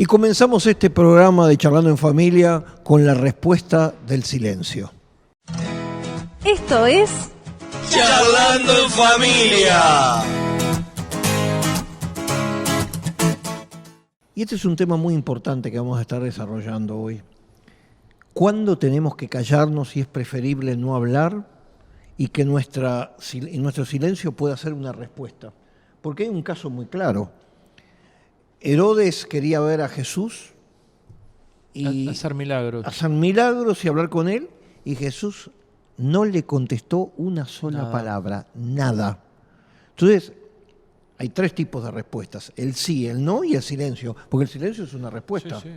Y comenzamos este programa de Charlando en Familia con la respuesta del silencio. Esto es Charlando en Familia. Y este es un tema muy importante que vamos a estar desarrollando hoy. ¿Cuándo tenemos que callarnos y es preferible no hablar y que nuestro silencio pueda ser una respuesta? Porque hay un caso muy claro. Herodes quería ver a Jesús y hacer milagros. Hacer milagros y hablar con él, y Jesús no le contestó una sola palabra, nada. Entonces, hay tres tipos de respuestas: el sí, el no y el silencio, porque el silencio es una respuesta. Sí,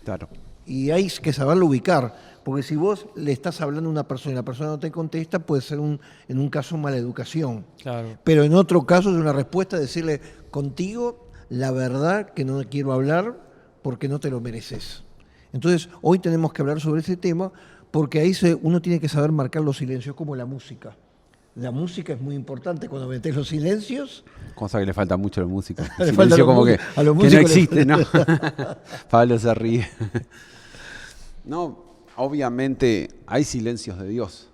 claro. Y hay que saberlo ubicar, porque si vos le estás hablando a una persona y la persona no te contesta, puede ser en un caso mala educación. Claro. Pero en otro caso es una respuesta decirle: contigo la verdad que no quiero hablar porque no te lo mereces. Entonces, hoy tenemos que hablar sobre ese tema porque ahí uno tiene que saber marcar los silencios, como la música. La música es muy importante cuando metés los silencios. Cosa que le falta mucho a la música. Le Silencio como que no existe, ¿no? falta. Pablo se ríe. No, obviamente hay silencios de Dios.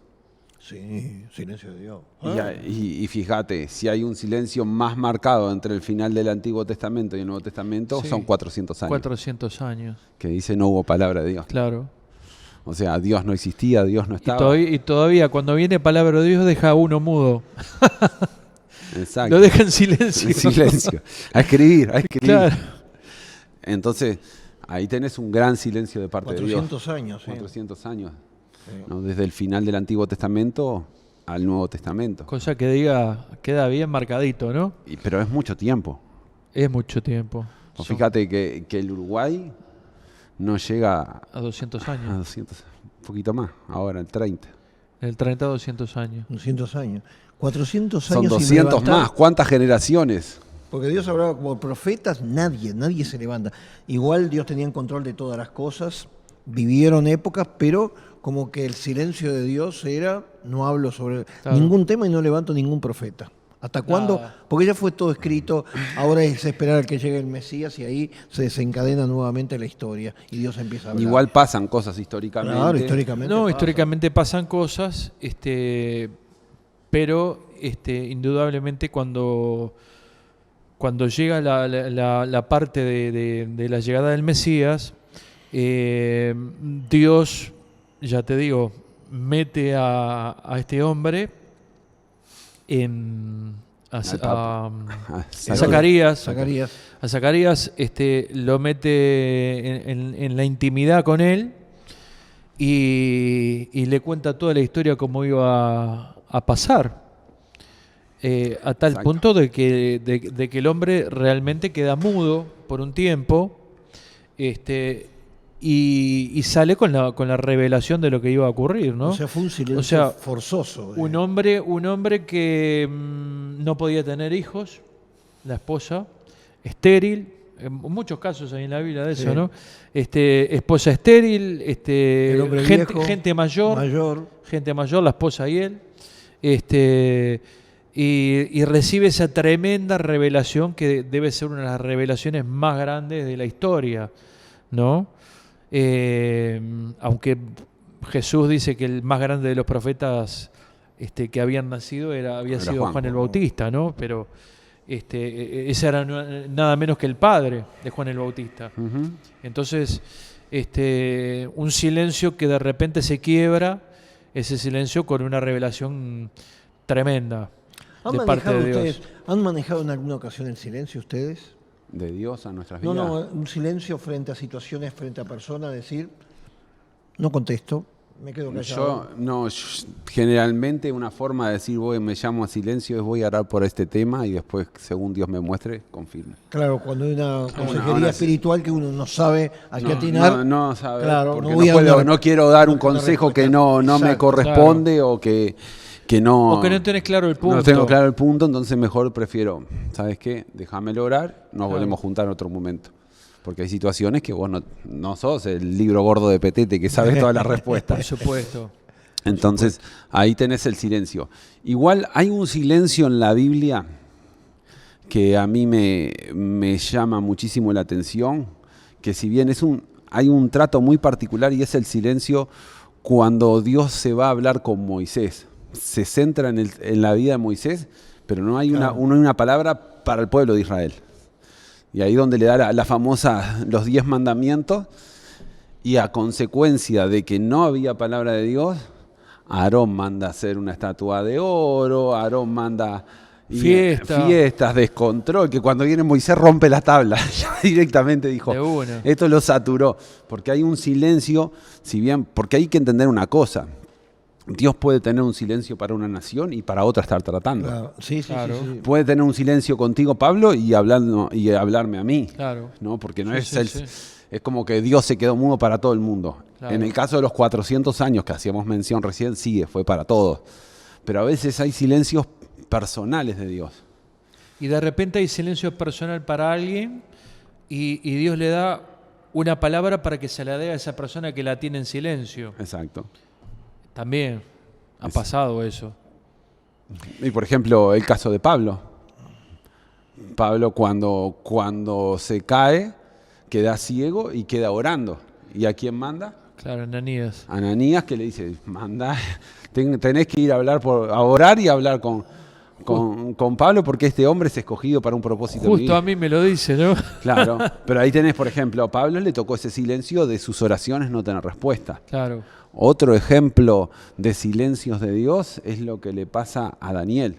Sí, silencio de Dios. Y fíjate, si hay un silencio más marcado entre el final del Antiguo Testamento y el Nuevo Testamento, son 400 años. 400 años. Que dice no hubo palabra de Dios. Claro. O sea, Dios no existía, Dios no estaba. Y todavía cuando viene palabra de Dios deja a uno mudo. Exacto. Lo deja en silencio. En silencio. A escribir. Claro. Entonces, ahí tenés un gran silencio de parte de Dios. 400 años. 400 años. Sí. ¿No? Desde el final del Antiguo Testamento al Nuevo Testamento. Cosa que queda bien marcadito, ¿no? Pero es mucho tiempo. Es mucho tiempo. Fíjate que el Uruguay no llega a 200 años. A 200, un poquito más, ahora el 30. El 30 a 200 años. 200 años. 400 Son años 200 más. ¿Cuántas generaciones? Porque Dios hablaba como profetas, nadie se levanta. Igual Dios tenía en control de todas las cosas, vivieron épocas, pero como que el silencio de Dios era: no hablo sobre ningún tema y no levanto ningún profeta. ¿Hasta cuándo? Porque ya fue todo escrito, ahora es esperar a que llegue el Mesías y ahí se desencadena nuevamente la historia y Dios empieza a hablar. Igual pasan cosas históricamente. Claro, históricamente pasan cosas, pero indudablemente cuando llega la parte de la llegada del Mesías, Dios, ya te digo, mete a este hombre a Zacarías. A Zacarías lo mete en la intimidad con él y le cuenta toda la historia cómo iba a pasar. A tal punto de que el hombre realmente queda mudo por un tiempo y sale con la revelación de lo que iba a ocurrir, ¿no? O sea, fue un silencio forzoso. Un hombre que no podía tener hijos, la esposa, estéril, en muchos casos hay en la Biblia de eso, ¿no? Esposa estéril, el hombre viejo, gente mayor, la esposa y él, y recibe esa tremenda revelación que debe ser una de las revelaciones más grandes de la historia, ¿no? Aunque Jesús dice que el más grande de los profetas que habían nacido había sido Juan el Bautista, ¿no? Pero ese era nada menos que el padre de Juan el Bautista. Uh-huh. Entonces, un silencio que de repente se quiebra, ese silencio con una revelación tremenda de parte de Dios. ¿Han manejado en alguna ocasión el silencio ustedes? De Dios a nuestras vidas. No, un silencio frente a situaciones, frente a personas, decir: no contesto, me quedo callado. Yo generalmente una forma de decir me llamo a silencio es voy a orar por este tema y después, según Dios me muestre, confirmo. Claro, cuando hay una consejería espiritual que uno no sabe a qué atinar. No sabe, claro, porque no quiero dar un consejo que no me corresponde, claro. o que no tenés claro el punto. No tengo claro el punto, entonces mejor prefiero, ¿sabes qué? Déjamelo orar, nos volvemos a juntar en otro momento. Porque hay situaciones que vos no sos el libro gordo de Petete que sabes todas las respuestas. Por supuesto. Entonces, ahí tenés el silencio. Igual hay un silencio en la Biblia que a mí me llama muchísimo la atención, que si bien hay un trato muy particular y es el silencio cuando Dios se va a hablar con Moisés. Se centra en la vida de Moisés, pero no hay una palabra para el pueblo de Israel. Y ahí donde le da la famosa, los 10 mandamientos, y a consecuencia de que no había palabra de Dios, Aarón manda hacer una estatua de oro, Aarón manda fiestas, descontrol, que cuando viene Moisés rompe la tabla, ya directamente dijo, esto lo saturó, porque hay un silencio, porque hay que entender una cosa, Dios puede tener un silencio para una nación y para otra estar tratando. Claro. Sí. Puede tener un silencio contigo, Pablo, y hablarme a mí. Claro. ¿No? Porque no es como que Dios se quedó mudo para todo el mundo. Claro. En el caso de los 400 años que hacíamos mención recién, fue para todos. Pero a veces hay silencios personales de Dios. Y de repente hay silencio personal para alguien y Dios le da una palabra para que se la dé a esa persona que la tiene en silencio. Exacto. También ha pasado eso. Y por ejemplo, el caso de Pablo. Pablo cuando se cae, queda ciego y queda orando. ¿Y a quién manda? Claro, Ananías. Ananías, que le dice, tenés que ir a orar y hablar con Pablo, porque este hombre es escogido para un propósito. Justo a mí me lo dice, ¿no? Claro, pero ahí tenés, por ejemplo, a Pablo le tocó ese silencio de sus oraciones no tener respuesta. Claro. Otro ejemplo de silencios de Dios es lo que le pasa a Daniel.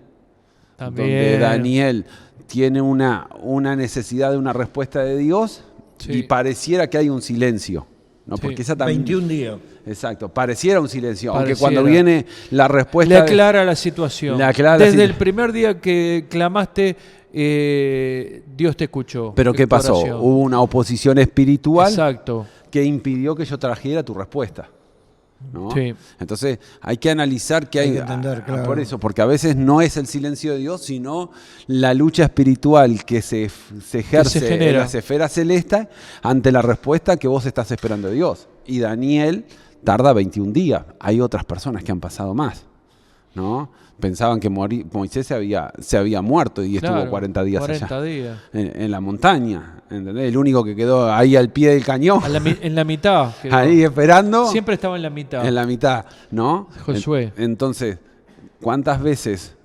También. Donde Daniel tiene una necesidad de una respuesta de Dios y pareciera que hay un silencio. ¿No? Porque esa también, 21 días. Exacto, pareciera un silencio. Aunque cuando viene la respuesta... Le aclara la situación. Desde el primer día que clamaste, Dios te escuchó. Pero ¿qué pasó? Oración. Hubo una oposición espiritual. Exacto. Que impidió que yo trajera tu respuesta. ¿No? Sí. Entonces hay que analizar que hay que entender, claro. Por eso, porque a veces no es el silencio de Dios, sino la lucha espiritual que se ejerce en las esferas celestes ante la respuesta que vos estás esperando de Dios. Y Daniel tarda 21 días. Hay otras personas que han pasado más, ¿no? Pensaban que Moisés se había muerto y estuvo 40 días allá. En la montaña, ¿entendés? El único que quedó ahí al pie del cañón. En la mitad. Ahí esperando. Siempre estaba en la mitad. En la mitad, ¿no? Josué. Entonces, ¿cuántas veces,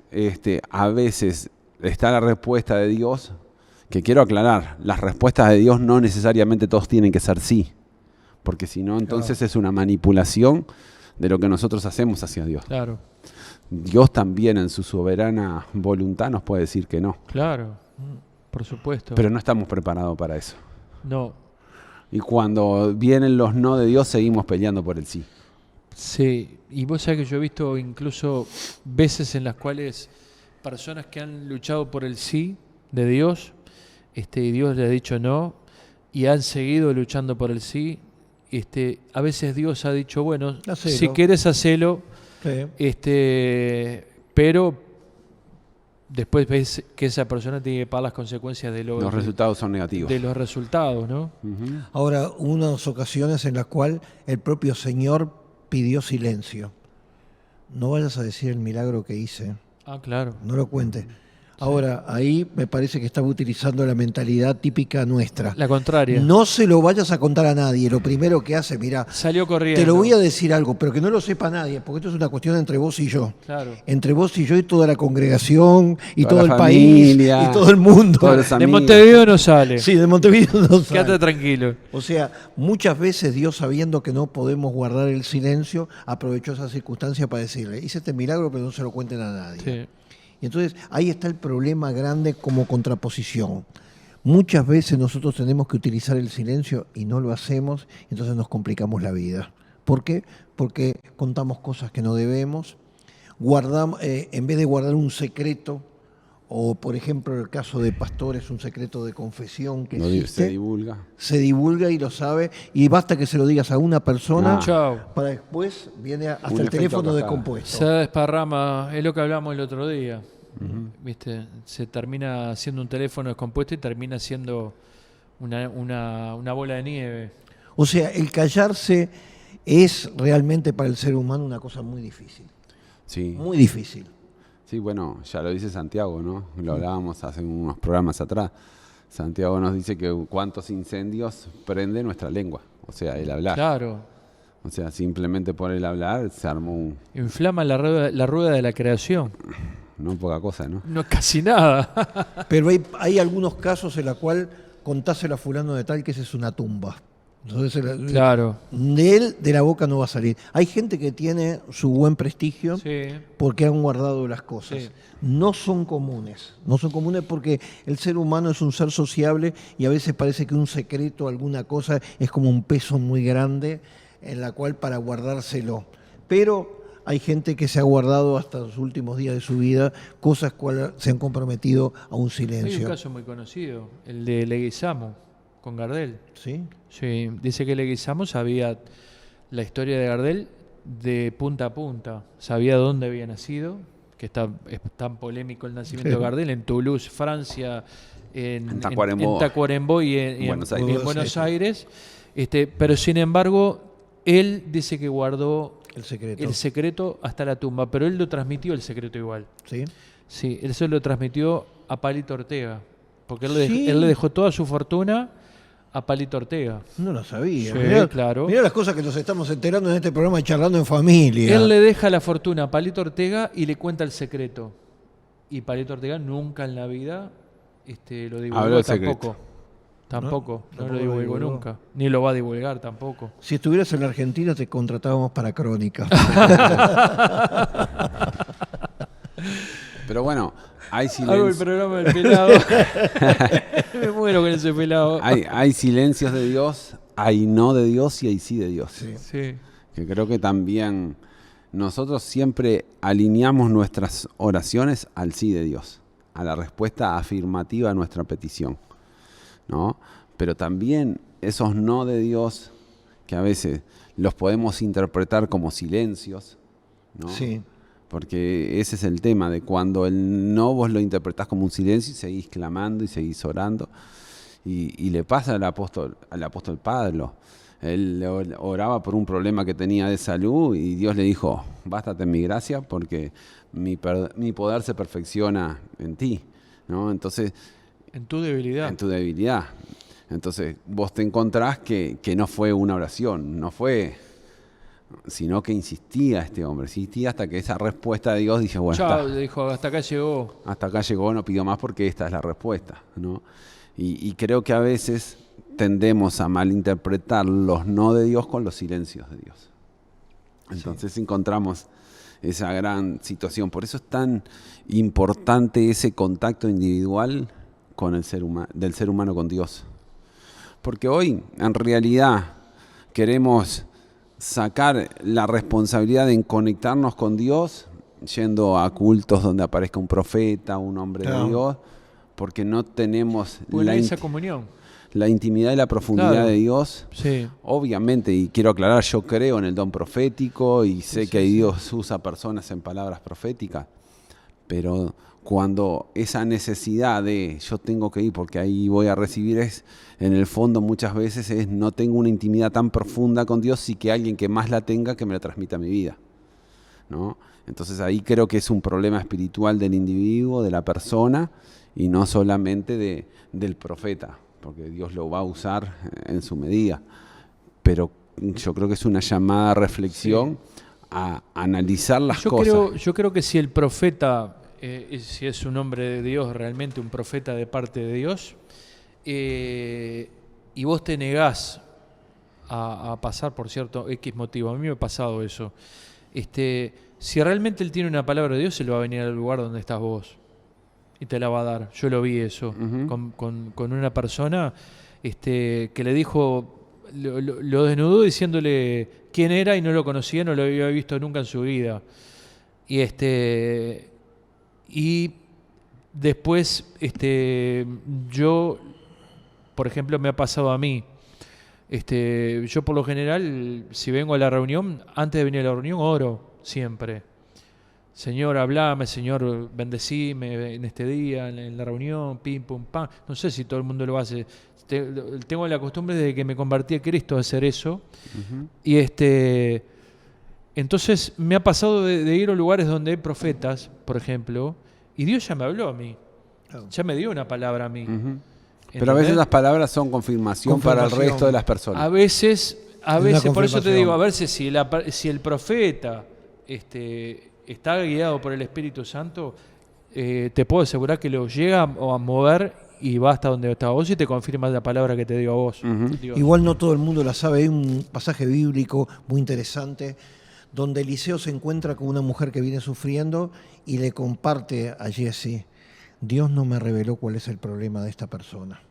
a veces está la respuesta de Dios? Que quiero aclarar, las respuestas de Dios no necesariamente todos tienen que ser sí. Porque si no, entonces es una manipulación de lo que nosotros hacemos hacia Dios. Claro. Dios también en su soberana voluntad nos puede decir que no. Claro, por supuesto. Pero no estamos preparados para eso. No. Y cuando vienen los no de Dios, seguimos peleando por el sí. Sí, y vos sabés que yo he visto incluso veces en las cuales personas que han luchado por el sí de Dios, y Dios le ha dicho no, y han seguido luchando por el sí, a veces Dios ha dicho, bueno, hacelo. Si querés hacelo, sí. Pero después ves que esa persona tiene que pagar las consecuencias de los resultados son negativos. De los resultados, ¿no? Uh-huh. Ahora, unas ocasiones en las cuales el propio Señor pidió silencio. No vayas a decir el milagro que hice. Ah, claro. No lo cuentes. Ahora, ahí me parece que estaba utilizando la mentalidad típica nuestra. La contraria. No se lo vayas a contar a nadie. Lo primero que hace, mira, salió corriendo. Te lo voy a decir algo, pero que no lo sepa nadie, porque esto es una cuestión entre vos y yo. Claro. Entre vos y yo y toda la congregación y toda todo el familia, país y todo el mundo. De Montevideo no sale. Sí, de Montevideo no sale. Quédate tranquilo. O sea, muchas veces Dios, sabiendo que no podemos guardar el silencio, aprovechó esa circunstancia para decirle, hice este milagro, pero no se lo cuenten a nadie. Sí. Y entonces ahí está el problema grande como contraposición. Muchas veces nosotros tenemos que utilizar el silencio y no lo hacemos, entonces nos complicamos la vida. ¿Por qué? Porque contamos cosas que no debemos, guardamos, en vez de guardar un secreto, o por ejemplo el caso de pastores, un secreto de confesión que existe, se divulga y lo sabe, y basta que se lo digas a una persona para después viene hasta el teléfono descompuesto. Se desparrama, es lo que hablamos el otro día. ¿Viste? Se termina siendo un teléfono descompuesto y termina siendo una bola de nieve. O sea, el callarse es realmente para el ser humano una cosa muy difícil. Sí. Muy difícil. Sí, bueno, ya lo dice Santiago, ¿no? Lo hablábamos hace unos programas atrás. Santiago nos dice que cuántos incendios prende nuestra lengua, o sea, el hablar. Claro. O sea, simplemente por el hablar se armó un... Inflama la rueda de la creación. No poca cosa, ¿no? No, casi nada. Pero hay algunos casos en los cuales contáselo a fulano de tal que esa es una tumba. Entonces, Claro. de él, de la boca no va a salir. Hay gente que tiene su buen prestigio Sí. porque han guardado las cosas. Sí. No son comunes. No son comunes porque el ser humano es un ser sociable y a veces parece que un secreto, alguna cosa, es como un peso muy grande en la cual para guardárselo. Pero hay gente que se ha guardado hasta los últimos días de su vida cosas cuales se han comprometido a un Hay un silencio. caso muy conocido, el de Leguizamo con Gardel. ¿Sí? Sí, dice que Leguizamo sabía la historia de Gardel de punta a punta. Sabía dónde había nacido, que es tan polémico el nacimiento de Gardel, en Toulouse, Francia, en Tacuarembó y en Buenos Aires. Pero sin embargo, él dice que guardó el secreto hasta la tumba, pero él lo transmitió el secreto igual. ¿Sí? Sí, él se lo transmitió a Palito Ortega, porque Sí. él le dejó toda su fortuna a Palito Ortega. No lo sabía. Sí, Mirá, claro. mirá las cosas que nos estamos enterando en este programa Charlando en Familia. Él le deja la fortuna a Palito Ortega y le cuenta el secreto. Y Palito Ortega nunca en la vida lo Habló divulgó del tampoco. secreto. Tampoco, no tampoco lo divulgó divulgó. nunca. Ni lo va a divulgar tampoco. Si estuvieras en la Argentina te contratábamos para Crónica. Pero bueno, hay Hago el silencio. programa del pelado. Me muero con ese pelado. Hay silencios de Dios, hay no de Dios y hay sí de Dios. Sí. Que creo que también nosotros siempre alineamos nuestras oraciones al sí de Dios, a la respuesta afirmativa a nuestra petición, ¿no? Pero también esos no de Dios, que a veces los podemos interpretar como silencios, ¿no? Sí. Porque ese es el tema, de cuando el no vos lo interpretás como un silencio y seguís clamando y seguís orando. Y le pasa al apóstol Pablo. Él oraba por un problema que tenía de salud y Dios le dijo, bástate en mi gracia porque mi poder se perfecciona en ti, ¿no? Entonces, En tu debilidad. en tu debilidad. Entonces vos te encontrás que no fue una oración, no fue, sino que insistía este hombre, insistía hasta que esa respuesta de Dios dije, bueno, Chao, está, le dijo, hasta acá llegó. hasta acá llegó, no pidió más porque esta es la respuesta, ¿no? Y creo que a veces tendemos a malinterpretar los no de Dios con los silencios de Dios. Entonces encontramos esa gran situación. Por eso es tan importante ese contacto individual con el del ser humano con Dios. Porque hoy, en realidad, queremos sacar la responsabilidad de conectarnos con Dios yendo a cultos donde aparezca un profeta, un hombre de Dios, porque no tenemos Esa comunión. la intimidad y la profundidad Claro. de Dios. Sí. Obviamente, y quiero aclarar, yo creo en el don profético y sé que Dios usa personas en palabras proféticas, pero cuando esa necesidad de yo tengo que ir porque ahí voy a recibir es, en el fondo muchas veces es no tengo una intimidad tan profunda con Dios y que alguien que más la tenga que me la transmita a mi vida, ¿no? Entonces ahí creo que es un problema espiritual del individuo, de la persona y no solamente del profeta, porque Dios lo va a usar en su medida. Pero yo creo que es una llamada a reflexión, a analizar las cosas. Yo creo que si el profeta, si es un hombre de Dios, realmente un profeta de parte de Dios, y vos te negás a pasar por cierto X motivo, a mí me ha pasado eso, si realmente él tiene una palabra de Dios, él va a venir al lugar donde estás vos y te la va a dar. Yo lo vi eso con una persona que le dijo, lo desnudó diciéndole quién era y no lo conocía, no lo había visto nunca en su vida. Y después yo, por ejemplo, me ha pasado a mí. Yo por lo general, si vengo a la reunión, antes de venir a la reunión oro siempre. Señor, hablame, Señor, bendecime en este día, en la reunión, pim, pum, pam. No sé si todo el mundo lo hace. Tengo la costumbre desde que me convertí a Cristo de hacer eso. Y entonces me ha pasado de ir a lugares donde hay profetas, por ejemplo, y Dios ya me habló a mí. Ya me dio una palabra a mí. Pero a veces las palabras son confirmación para el resto de las personas. A veces, por eso te digo, a ver si el profeta está guiado por el Espíritu Santo, te puedo asegurar que lo llega a mover y va hasta donde está vos y te confirma la palabra que te digo a vos. Igual no todo el mundo la sabe. Hay un pasaje bíblico muy interesante donde Eliseo se encuentra con una mujer que viene sufriendo y le comparte a Giezi: Dios no me reveló cuál es el problema de esta persona.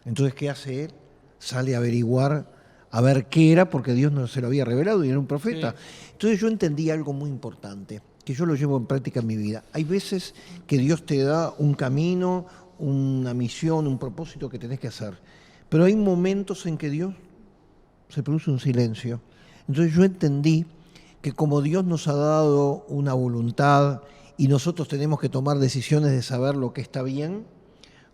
Entonces, ¿qué hace él? Sale a averiguar, a ver qué era, porque Dios no se lo había revelado y era un profeta. Sí. Entonces yo entendí algo muy importante, que yo lo llevo en práctica en mi vida. Hay veces que Dios te da un camino, una misión, un propósito que tenés que hacer. Pero hay momentos en que Dios se produce un silencio. Entonces yo entendí que como Dios nos ha dado una voluntad y nosotros tenemos que tomar decisiones de saber lo que está bien,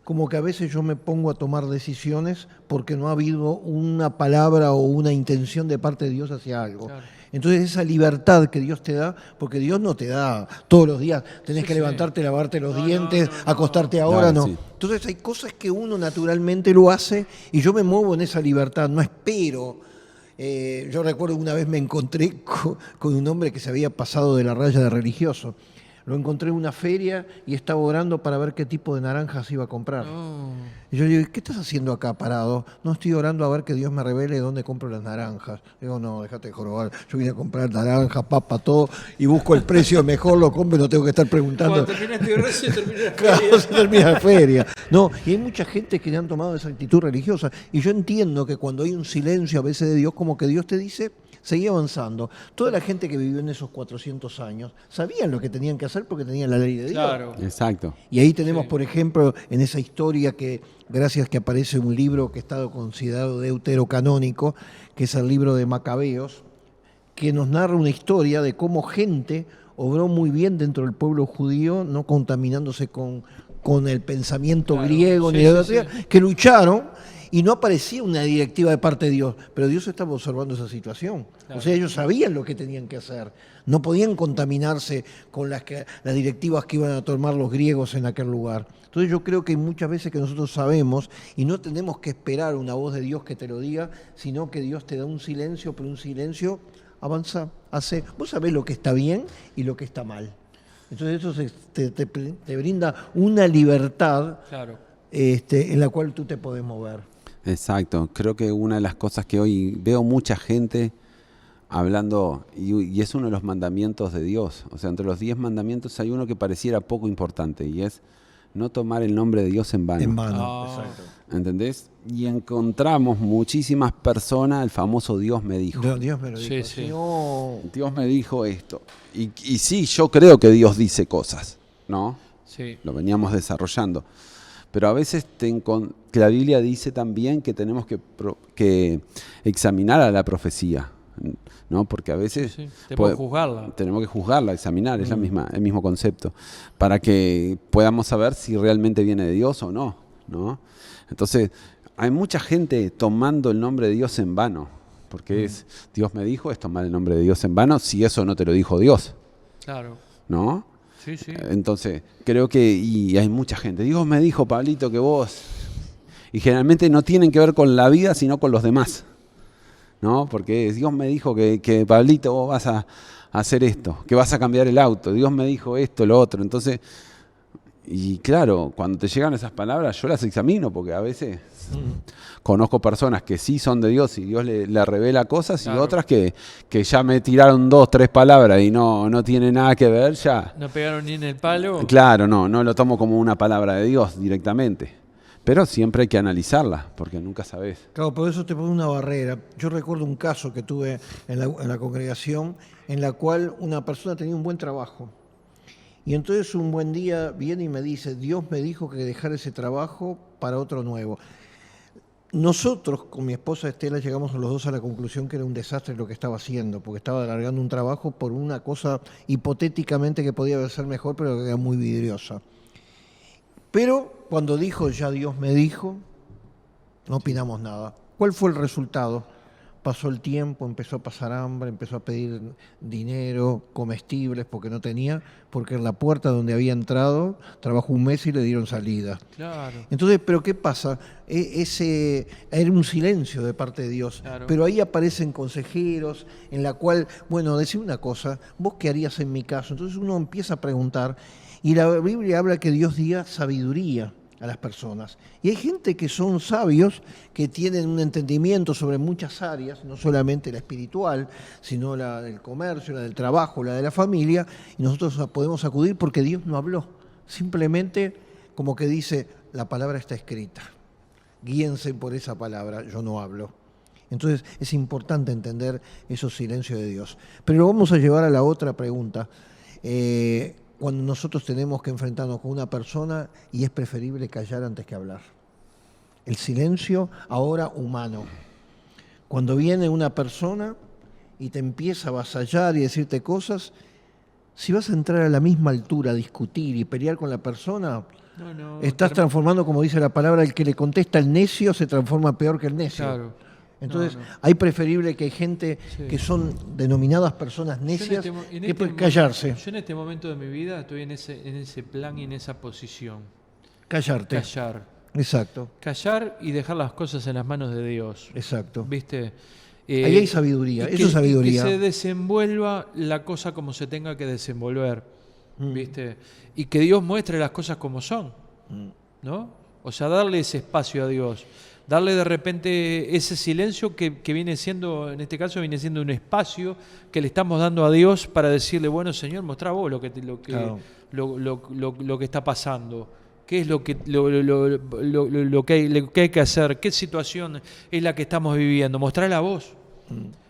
como que a veces yo me pongo a tomar decisiones porque no ha habido una palabra o una intención de parte de Dios hacia algo. Claro. Entonces esa libertad que Dios te da, porque Dios no te da todos los días, tenés que levantarte, lavarte los dientes, acostarte ahora, no. Entonces hay cosas que uno naturalmente lo hace y yo me muevo en esa libertad, no espero. Yo recuerdo una vez me encontré con un hombre que se había pasado de la raya de religioso. Lo encontré en una feria y estaba orando para ver qué tipo de naranjas iba a comprar. Oh. Y yo digo, ¿qué estás haciendo acá parado? No, estoy orando a ver que Dios me revele dónde compro las naranjas. Digo, no, déjate de jorobar. Yo vine a comprar naranjas, papa, todo, y busco el precio mejor, lo compro y no tengo que estar preguntando. Cuando terminaste de recién termina la feria. Claro, se termina la feria. No, y hay mucha gente que le han tomado esa actitud religiosa. Y yo entiendo que cuando hay un silencio a veces de Dios, como que Dios te dice, seguí avanzando. Toda la gente que vivió en esos 400 años sabían lo que tenían que hacer porque tenían la ley de Dios. Claro. Exacto. Y ahí tenemos, por ejemplo, en esa historia que, gracias que aparece un libro que está considerado deuterocanónico, que es el libro de Macabeos, que nos narra una historia de cómo gente obró muy bien dentro del pueblo judío, no contaminándose con el pensamiento griego, ni que lucharon. Y no aparecía una directiva de parte de Dios, pero Dios estaba observando esa situación. Claro. O sea, ellos sabían lo que tenían que hacer. No podían contaminarse con las directivas que iban a tomar los griegos en aquel lugar. Entonces yo creo que hay muchas veces que nosotros sabemos y no tenemos que esperar una voz de Dios que te lo diga, sino que Dios te da un silencio, pero un silencio avanza, hace. Vos sabés lo que está bien y lo que está mal. Entonces eso te brinda una libertad, claro, en la cual tú te podés mover. Exacto, creo que una de las cosas que hoy veo mucha gente hablando, y es uno de los mandamientos de Dios, o sea, entre los 10 mandamientos hay uno que pareciera poco importante, y es no tomar el nombre de Dios en vano. En vano, exacto. ¿Entendés? Y encontramos muchísimas personas, el famoso Dios me dijo. Dios me lo dijo. Sí. Dios me dijo esto. Y sí, yo creo que Dios dice cosas, ¿no? Sí. Lo veníamos desarrollando. Pero a veces que la Biblia dice también que tenemos que examinar a la profecía, ¿no? Porque a veces tenemos que juzgarla. Tenemos que juzgarla, examinar, es el mismo concepto, para que podamos saber si realmente viene de Dios o no, ¿no? Entonces, hay mucha gente tomando el nombre de Dios en vano, porque Dios me dijo, es tomar el nombre de Dios en vano, si eso no te lo dijo Dios. Claro. ¿No? Sí. Entonces, creo que y hay mucha gente. Dios me dijo, Pablito, que vos... Y generalmente no tienen que ver con la vida, sino con los demás, ¿no? Porque Dios me dijo que Pablito, vos vas a hacer esto, que vas a cambiar el auto. Dios me dijo esto, lo otro. Entonces, y claro, cuando te llegan esas palabras, yo las examino, porque a veces conozco personas que sí son de Dios y Dios le revela cosas, claro, y otras que ya me tiraron 2, 3 palabras y no tiene nada que ver, ya. No pegaron ni en el palo. Claro, no lo tomo como una palabra de Dios directamente. Pero siempre hay que analizarla, porque nunca sabés. Claro, por eso te pone una barrera. Yo recuerdo un caso que tuve en la congregación, en la cual una persona tenía un buen trabajo. Y entonces un buen día viene y me dice, Dios me dijo que dejara ese trabajo para otro nuevo. Nosotros, con mi esposa Estela, llegamos los dos a la conclusión que era un desastre lo que estaba haciendo, porque estaba alargando un trabajo por una cosa hipotéticamente que podía ser mejor, pero que era muy vidriosa. Pero cuando dijo, ya Dios me dijo, no opinamos nada. ¿Cuál fue el resultado? pasó el tiempo, empezó a pasar hambre, empezó a pedir dinero, comestibles, porque no tenía, porque en la puerta donde había entrado trabajó un mes y le dieron salida. Claro. Entonces, ¿pero qué pasa? Era un silencio de parte de Dios, Claro. pero ahí aparecen consejeros en la cual, bueno, decime una cosa, ¿vos qué harías en mi caso? Entonces uno empieza a preguntar, y la Biblia habla que Dios da sabiduría a las personas. Y hay gente que son sabios, que tienen un entendimiento sobre muchas áreas, no solamente la espiritual, sino la del comercio, la del trabajo, la de la familia, y nosotros podemos acudir porque Dios no habló. Simplemente como que dice, la palabra está escrita. Guíense por esa palabra, yo no hablo. Entonces es importante entender esos silencios de Dios. Pero lo vamos a llevar a la otra pregunta. Cuando nosotros tenemos que enfrentarnos con una persona y es preferible callar antes que hablar. El silencio ahora humano. Cuando viene una persona y te empieza a avasallar y decirte cosas, si vas a entrar a la misma altura a discutir y pelear con la persona, estás transformando, como dice la palabra, el que le contesta al necio se transforma peor que el necio. Claro. Entonces, hay preferible que hay gente que son denominadas personas necias que pueden callarse. Yo en este momento de mi vida estoy en ese plan y en esa posición. Callarte. Callar. Exacto. Callar y dejar las cosas en las manos de Dios. Exacto. ¿Viste? Ahí hay sabiduría, eso es sabiduría. Que se desenvuelva la cosa como se tenga que desenvolver. ¿Viste? Y que Dios muestre las cosas como son. ¿No? O sea, darle ese espacio a Dios. Darle de repente ese silencio que viene siendo, en este caso viene siendo un espacio que le estamos dando a Dios para decirle, bueno, Señor, mostrá vos lo que está pasando. ¿Qué es lo que hay que hacer? ¿Qué situación es la que estamos viviendo? Mostrarla a vos.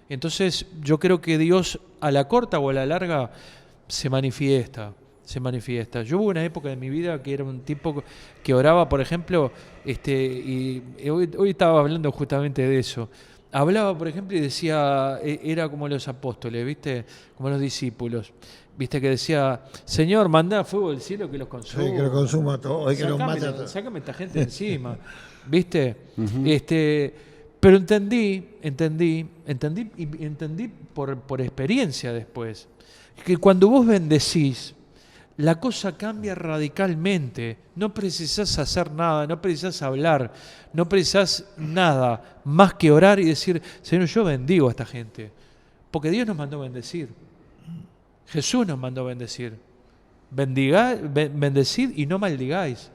Entonces, yo creo que Dios a la corta o a la larga se manifiesta. Yo hubo una época de mi vida que era un tipo que oraba, por ejemplo, y hoy estaba hablando justamente de eso. Hablaba, por ejemplo, y decía, era como los apóstoles, ¿viste? Como los discípulos. ¿Viste? Que decía, Señor, mandá fuego del cielo que los consuma. Sí, que los consuma todo, que los mate a todos. Sácame esta gente encima. ¿Viste? Pero entendí por experiencia después, que cuando vos bendecís, la cosa cambia radicalmente. No precisás hacer nada, no precisás hablar, no precisás nada más que orar y decir, Señor, yo bendigo a esta gente. Porque Dios nos mandó bendecir. Jesús nos mandó bendecir. Bendecid y no maldigáis.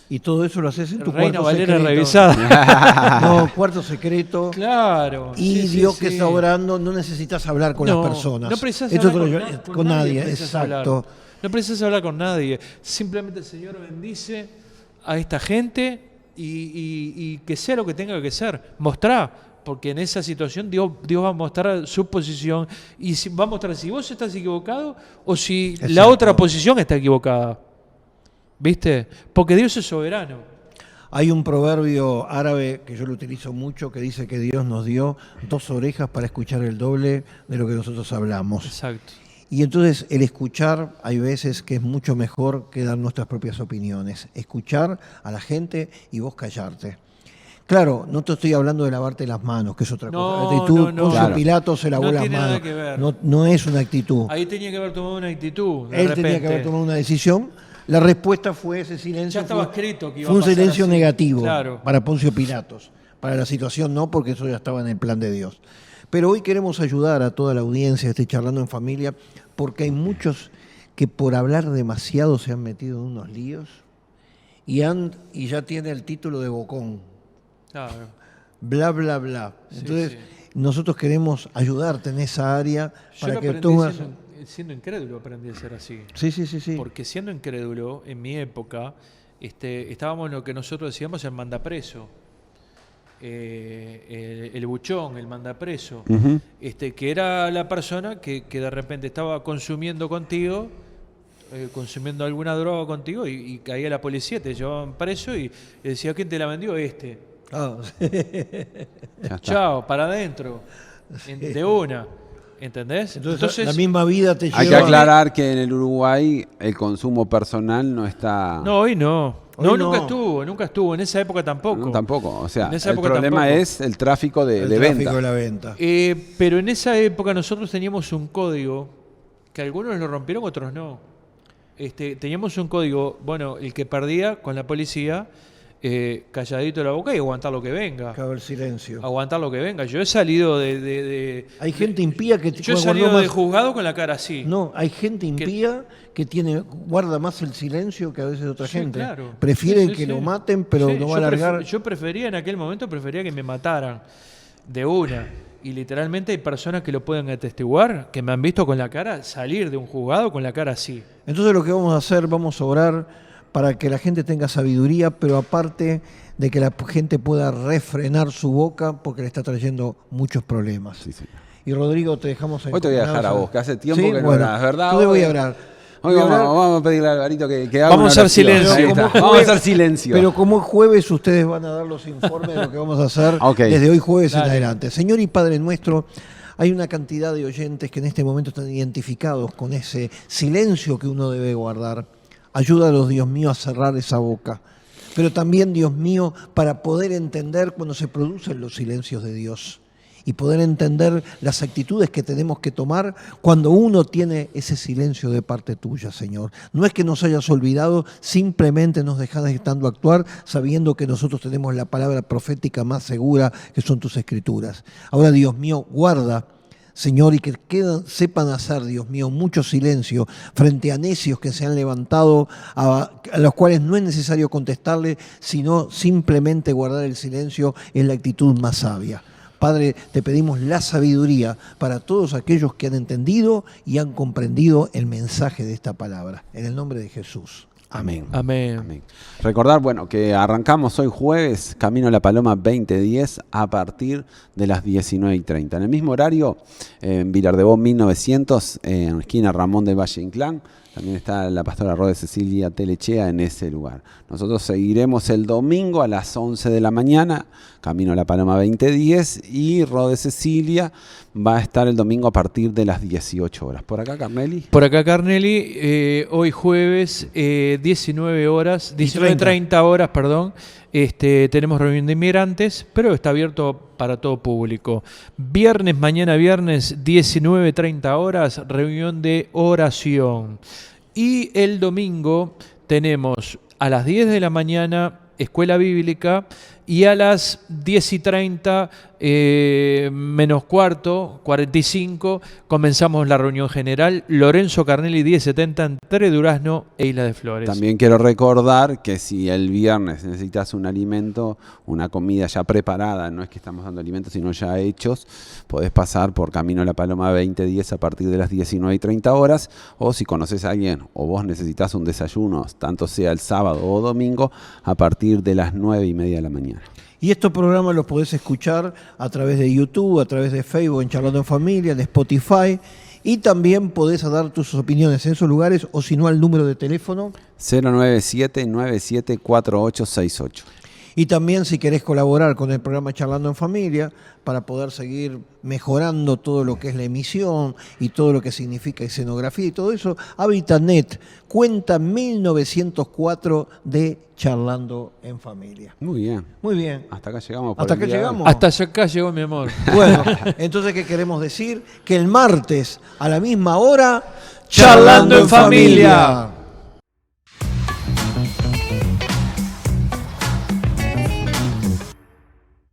Y todo eso lo haces en tu Reina cuarto Valera secreto. revisada. No, cuarto secreto. Claro. Y sí, Dios sí, que sí. está orando, no necesitas hablar con las personas. No precisas Esto hablar con nadie, precisas exacto. hablar. No precisas hablar con nadie. Simplemente el Señor bendice a esta gente y que sea lo que tenga que ser. Mostrá. Porque en esa situación Dios va a mostrar su posición y va a mostrar si vos estás equivocado o si la otra posición está equivocada. ¿Viste? Porque Dios es soberano. Hay un proverbio árabe que yo lo utilizo mucho que dice que Dios nos dio 2 orejas para escuchar el doble de lo que nosotros hablamos. Exacto. Y entonces el escuchar hay veces que es mucho mejor que dar nuestras propias opiniones. Escuchar a la gente y vos callarte. Claro, no te estoy hablando de lavarte las manos, que es otra cosa. La actitud, Poncio Pilato se lavó las tiene manos. Nada que ver. No es una actitud. Ahí tenía que haber tomado una actitud. Él tenía que haber tomado una decisión. La respuesta fue ese silencio. Ya estaba escrito que iba fue un a pasar silencio así. negativo Claro. para Poncio Pilatos. Para la situación no, porque eso ya estaba en el plan de Dios. Pero hoy queremos ayudar a toda la audiencia, Charlando en Familia, porque hay muchos que por hablar demasiado se han metido en unos líos y ya tiene el título de bocón. Claro. Bla, bla, bla. Entonces, nosotros queremos ayudarte en esa área para Yo que lo tú... aprendí siendo incrédulo, aprendí a ser así. Sí. Porque siendo incrédulo, en mi época, estábamos en lo que nosotros decíamos el mandapreso. El buchón, el mandapreso, que era la persona que de repente estaba consumiendo contigo, consumiendo alguna droga contigo y caía la policía, te llevaban preso y decía, ¿quién te la vendió? Chao, para adentro, de una. ¿Entendés? Entonces la misma vida te lleva... Hay que aclarar que en el Uruguay el consumo personal no está... No, hoy no. No, nunca estuvo. En esa época tampoco. No, tampoco. O sea, el problema tampoco. es el tráfico de El venta. tráfico de la venta. Pero en esa época nosotros teníamos un código que algunos lo rompieron, otros no. Teníamos un código, bueno, el que perdía con la policía, calladito la boca y aguantar lo que venga. Acaba el silencio. Aguantar lo que venga. Yo he salido Hay gente impía que... Yo he salido de juzgado con la cara así. No, hay gente impía que guarda más el silencio que a veces otra gente. Claro. Prefieren que lo maten, pero no va a largar... Yo prefería en aquel momento que me mataran de una. Y literalmente hay personas que lo pueden atestiguar, que me han visto con la cara salir de un juzgado con la cara así. Entonces lo que vamos a hacer, vamos a orar para que la gente tenga sabiduría, pero aparte de que la gente pueda refrenar su boca porque le está trayendo muchos problemas. Sí. Y Rodrigo, te dejamos Hoy te voy a dejar a vos, que hace tiempo ¿Sí? que no Bueno, hablas, ¿verdad? Yo te voy a hablar. Hoy vamos a pedirle a Alvarito que haga Vamos una a hacer oración. silencio. Vamos a hacer silencio. Pero como es jueves, ustedes van a dar los informes de lo que vamos a hacer Okay. desde hoy jueves en Dale. adelante. Señor y Padre nuestro, hay una cantidad de oyentes que en este momento están identificados con ese silencio que uno debe guardar. Ayúdalos, Dios mío, a cerrar esa boca. Pero también, Dios mío, para poder entender cuando se producen los silencios de Dios y poder entender las actitudes que tenemos que tomar cuando uno tiene ese silencio de parte tuya, Señor. No es que nos hayas olvidado, simplemente nos dejas dejando actuar sabiendo que nosotros tenemos la palabra profética más segura, que son tus escrituras. Ahora, Dios mío, guarda, Señor, y que sepan hacer, Dios mío, mucho silencio frente a necios que se han levantado, a los cuales no es necesario contestarle, sino simplemente guardar el silencio es la actitud más sabia. Padre, te pedimos la sabiduría para todos aquellos que han entendido y han comprendido el mensaje de esta palabra. En el nombre de Jesús. Amén. Amén. Recordar, bueno, que arrancamos hoy jueves, Camino a la Paloma 2010, a partir de las 19:30. En el mismo horario, en Vilar de Bo 1900, en esquina Ramón del Valle Inclán, también está la pastora Rode Cecilia Telechea en ese lugar. Nosotros seguiremos el domingo a las 11 de la mañana, Camino a la Paloma 2010, y Rode Cecilia va a estar el domingo a partir de las 18 horas. ¿Por acá, Carneli? Por acá, Carneli, hoy jueves, 19:30 horas, perdón. Tenemos reunión de inmigrantes, pero está abierto para todo público. Mañana viernes, 19:30 horas, reunión de oración. Y el domingo tenemos a las 10 de la mañana escuela bíblica y a las 10:30 menos cuarto, 45, comenzamos la reunión general. Lorenzo Carnelli 1070 entre Durazno e Isla de Flores. También quiero recordar que si el viernes necesitas un alimento, una comida ya preparada, no es que estamos dando alimentos, sino ya hechos, podés pasar por Camino a la Paloma 2010 a partir de las 19:30 horas, o si conoces a alguien o vos necesitas un desayuno, tanto sea el sábado o domingo, a partir de las 9:30 de la mañana. Y estos programas los podés escuchar a través de YouTube, a través de Facebook, en Charlando en Familia, de Spotify. Y también podés dar tus opiniones en esos lugares, o si no, al número de teléfono 097-974868. Y también si querés colaborar con el programa Charlando en Familia para poder seguir mejorando todo lo que es la emisión y todo lo que significa escenografía y todo eso, Habitanet, cuenta 1904 de Charlando en Familia. Muy bien. Muy bien. Hasta acá llegamos. ¿Hasta acá llegamos? Hasta acá llegó mi amor. Bueno, entonces, ¿qué queremos decir? Que el martes a la misma hora, Charlando en Familia.